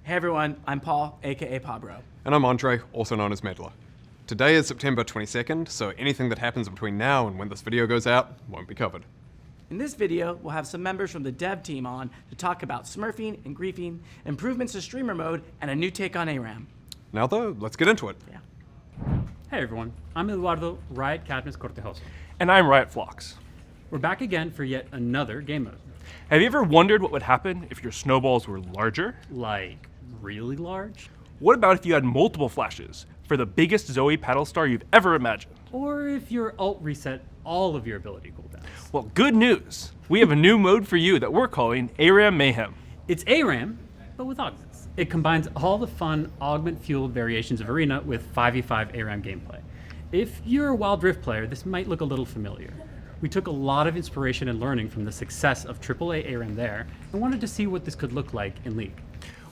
Hey everyone, I'm Paul, aka Pabro. And I'm Andre, also known as Meddler. Today is September 22nd, so anything that happens between now and when this video goes out won't be covered. In this video, we'll have some members from the dev team on to talk about smurfing and griefing, improvements to streamer mode, and a new take on ARAM. Now though, let's get into it. Yeah. Hey everyone, I'm Eduardo, Riot Cadmus Cortejoso. And I'm Riot Phlox. We're back again for yet another game mode. Have you ever wondered what would happen if your snowballs were larger? Like, really large? What about if you had multiple flashes for the biggest Zoe paddle star you've ever imagined? Or if your ult reset all of your ability cooldowns? Well, good news. We have a new mode for you that we're calling ARAM Mayhem. It's ARAM, but with augments. It combines all the fun augment-fueled variations of Arena with 5v5 ARAM gameplay. If you're a Wild Rift player, this might look a little familiar. We took a lot of inspiration and learning from the success of AAA ARAM there and wanted to see what this could look like in League.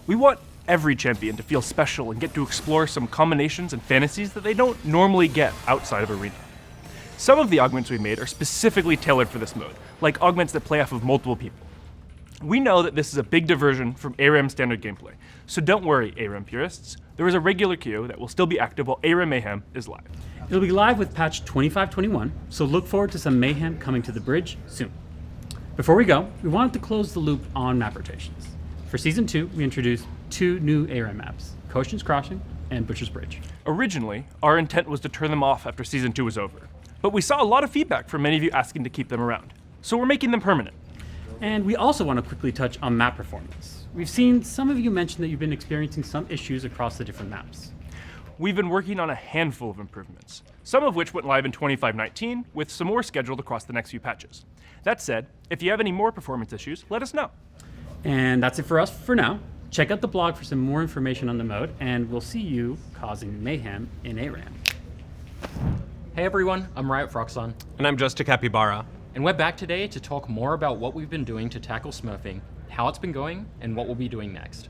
We want every champion to feel special and get to explore some combinations and fantasies that they don't normally get outside of Arena. Some of the augments we made are specifically tailored for this mode, like augments that play off of multiple people. We know that this is a big diversion from ARAM standard gameplay, so don't worry, ARAM purists. There is a regular queue that will still be active while ARAM Mayhem is live. It'll be live with patch 2521, so look forward to some mayhem coming to the bridge soon. Before we go, we wanted to close the loop on map rotations. For Season 2, we introduced two new ARAM maps, Coastion's Crossing and Butcher's Bridge. Originally, our intent was to turn them off after Season 2 was over, but we saw a lot of feedback from many of you asking to keep them around, so we're making them permanent. And we also want to quickly touch on map performance. We've seen some of you mention that you've been experiencing some issues across the different maps. We've been working on a handful of improvements, some of which went live in 2519, with some more scheduled across the next few patches. That said, if you have any more performance issues, let us know. And that's it for us for now. Check out the blog for some more information on the mode, and we'll see you causing mayhem in ARAM. Hey everyone, I'm Riot Phroxzon. And I'm Just A Capybara. And we're back today to talk more about what we've been doing to tackle smurfing, how it's been going, and what we'll be doing next.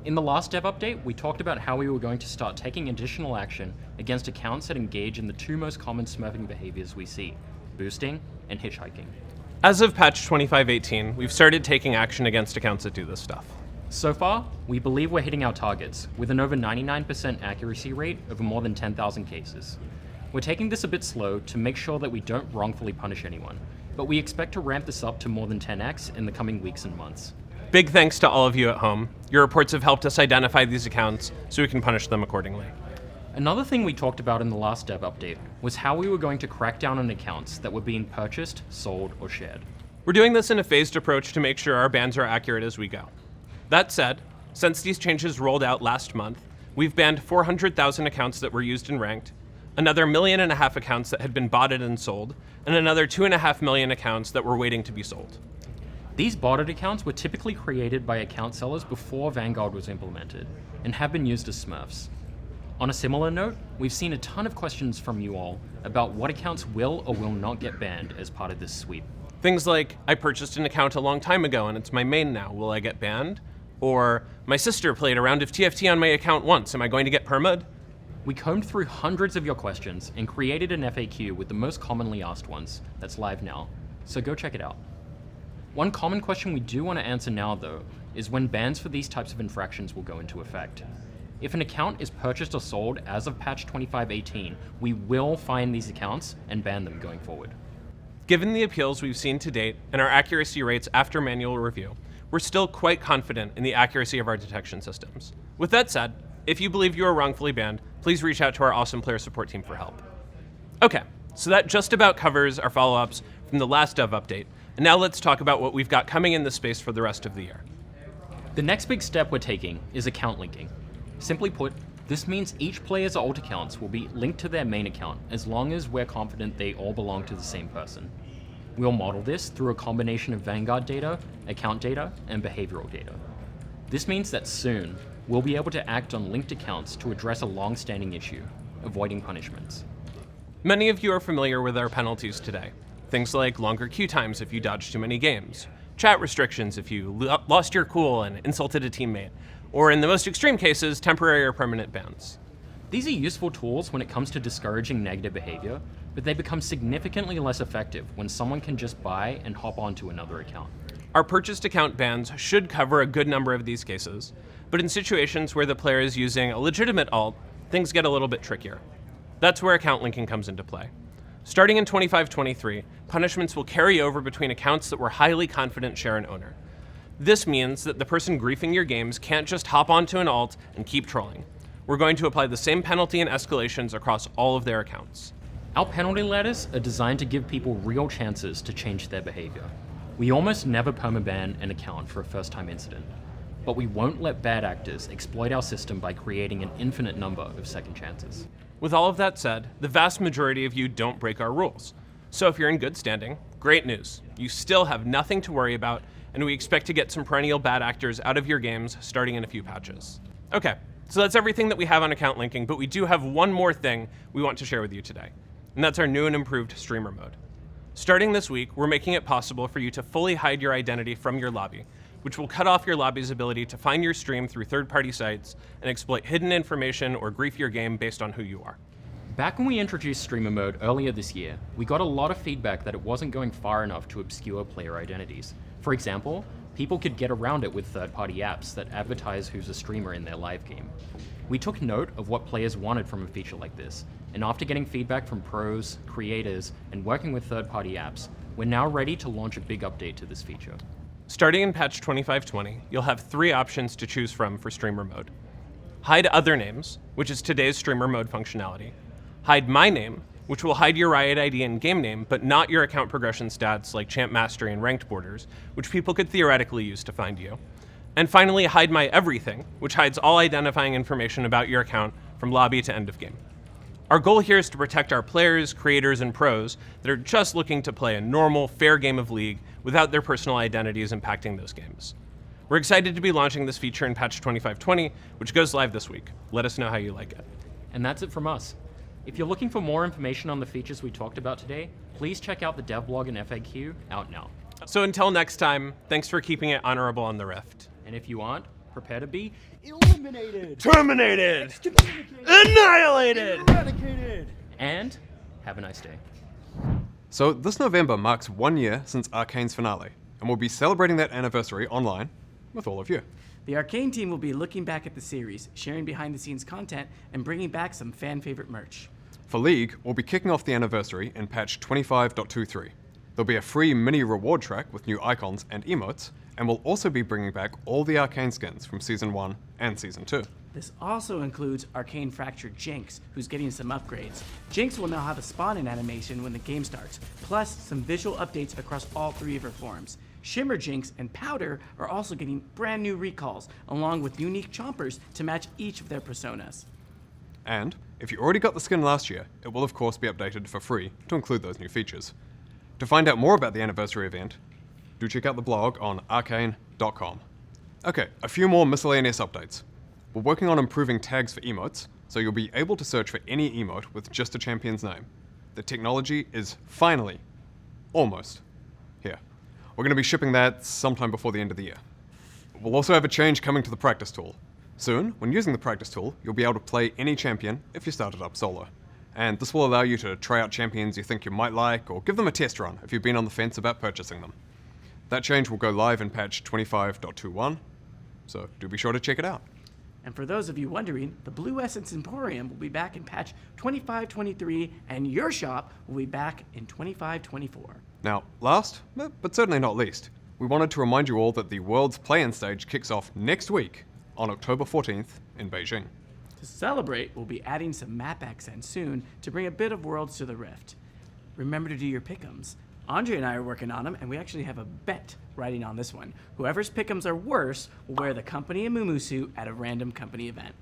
In the last dev update, we talked about how we were going to start taking additional action against accounts that engage in the two most common smurfing behaviors we see, boosting and hitchhiking. As of patch 2518, we've started taking action against accounts that do this stuff. So far, we believe we're hitting our targets with an over 99% accuracy rate over more than 10,000 cases. We're taking this a bit slow to make sure that we don't wrongfully punish anyone, but we expect to ramp this up to more than 10x in the coming weeks and months. Big thanks to all of you at home. Your reports have helped us identify these accounts so we can punish them accordingly. Another thing we talked about in the last dev update was how we were going to crack down on accounts that were being purchased, sold, or shared. We're doing this in a phased approach to make sure our bans are accurate as we go. That said, since these changes rolled out last month, we've banned 400,000 accounts that were used in ranked, another 1.5 million accounts that had been botted and sold, and another 2.5 million accounts that were waiting to be sold. These botted accounts were typically created by account sellers before Vanguard was implemented, and have been used as smurfs. On a similar note, we've seen a ton of questions from you all about what accounts will or will not get banned as part of this sweep. Things like, I purchased an account a long time ago and it's my main now, will I get banned? Or, my sister played a round of TFT on my account once, am I going to get perma'd? We combed through hundreds of your questions and created an FAQ with the most commonly asked ones that's live now, so go check it out. One common question we do want to answer now though, is when bans for these types of infractions will go into effect. If an account is purchased or sold as of patch 2518, we will find these accounts and ban them going forward. Given the appeals we've seen to date and our accuracy rates after manual review, we're still quite confident in the accuracy of our detection systems. With that said, if you believe you are wrongfully banned, please reach out to our awesome player support team for help. Okay, so that just about covers our follow-ups from the last dev update, and now let's talk about what we've got coming in this space for the rest of the year. The next big step we're taking is account linking. Simply put, this means each player's alt accounts will be linked to their main account as long as we're confident they all belong to the same person. We'll model this through a combination of Vanguard data, account data, and behavioral data. This means that soon, we'll be able to act on linked accounts to address a long-standing issue, avoiding punishments. Many of you are familiar with our penalties today. Things like longer queue times if you dodged too many games, chat restrictions if you lost your cool and insulted a teammate, or in the most extreme cases, temporary or permanent bans. These are useful tools when it comes to discouraging negative behavior, but they become significantly less effective when someone can just buy and hop onto another account. Our purchased account bans should cover a good number of these cases, but in situations where the player is using a legitimate alt, things get a little bit trickier. That's where account linking comes into play. Starting in 25-23, punishments will carry over between accounts that were highly confident share an owner. This means that the person griefing your games can't just hop onto an alt and keep trolling. We're going to apply the same penalty and escalations across all of their accounts. Our penalty ladders are designed to give people real chances to change their behavior. We almost never permaban an account for a first-time incident, but we won't let bad actors exploit our system by creating an infinite number of second chances. With all of that said, the vast majority of you don't break our rules. So if you're in good standing, great news. You still have nothing to worry about, and we expect to get some perennial bad actors out of your games starting in a few patches. Okay, so that's everything that we have on account linking, but we do have one more thing we want to share with you today, and that's our new and improved streamer mode. Starting this week, we're making it possible for you to fully hide your identity from your lobby, which will cut off your lobby's ability to find your stream through third-party sites and exploit hidden information or grief your game based on who you are. Back when we introduced streamer mode earlier this year, we got a lot of feedback that it wasn't going far enough to obscure player identities. For example, people could get around it with third-party apps that advertise who's a streamer in their live game. We took note of what players wanted from a feature like this, and after getting feedback from pros, creators, and working with third-party apps, we're now ready to launch a big update to this feature. Starting in patch 2520, you'll have 3 options to choose from for streamer mode. Hide other names, which is today's streamer mode functionality. Hide my name, which will hide your Riot ID and game name, but not your account progression stats like champ mastery and ranked borders, which people could theoretically use to find you. And finally, hide my everything, which hides all identifying information about your account from lobby to end of game. Our goal here is to protect our players, creators, and pros that are just looking to play a normal, fair game of League without their personal identities impacting those games. We're excited to be launching this feature in patch 2520, which goes live this week. Let us know how you like it. And that's it from us. If you're looking for more information on the features we talked about today, please check out the dev blog and FAQ out now. So until next time, thanks for keeping it honorable on the Rift. And if you aren't, prepare to be Terminated! Annihilated! and have a nice day. So this November marks 1 year since Arcane's finale, and we'll be celebrating that anniversary online with all of you. The Arcane team will be looking back at the series, sharing behind-the-scenes content, and bringing back some fan-favorite merch. For League, we'll be kicking off the anniversary in patch 25.23. There'll be a free mini reward track with new icons and emotes, and we'll also be bringing back all the Arcane skins from Season 1 and Season 2. This also includes Arcane Fractured Jinx, who's getting some upgrades. Jinx will now have a spawn-in animation when the game starts, plus some visual updates across all 3 of her forms. Shimmer Jinx and Powder are also getting brand new recalls, along with unique chompers to match each of their personas. And if you already got the skin last year, it will of course be updated for free to include those new features. To find out more about the anniversary event, do check out the blog on arcane.com. Okay, a few more miscellaneous updates. We're working on improving tags for emotes, so you'll be able to search for any emote with just a champion's name. The technology is finally, almost, here. We're going to be shipping that sometime before the end of the year. We'll also have a change coming to the practice tool. Soon, when using the practice tool, you'll be able to play any champion if you started up solo. And this will allow you to try out champions you think you might like, or give them a test run if you've been on the fence about purchasing them. That change will go live in patch 25.21, so do be sure to check it out. And for those of you wondering, the Blue Essence Emporium will be back in patch 25.23, and your shop will be back in 25.24. Now, last, but certainly not least, we wanted to remind you all that the World's Play-In stage kicks off next week on October 14th in Beijing. To celebrate, we'll be adding some map accents soon to bring a bit of Worlds to the Rift. Remember to do your pick'ems. Andre and I are working on them, and we actually have a bet riding on this one. Whoever's pick'ems are worse will wear the company and Mumu suit at a random company event.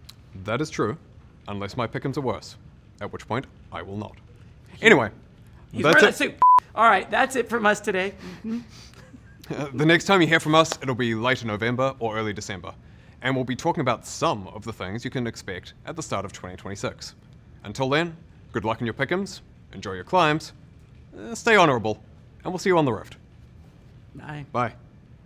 That is true, unless my pick'ems are worse, at which point I will not. Anyway, He's that's wearing that it. suit. All right, that's it from us today. The next time you hear from us, it'll be later November or early December, and we'll be talking about some of the things you can expect at the start of 2026. Until then, good luck in your pick'ems, enjoy your climbs, stay honorable, and we'll see you on the Rift. Bye. Bye.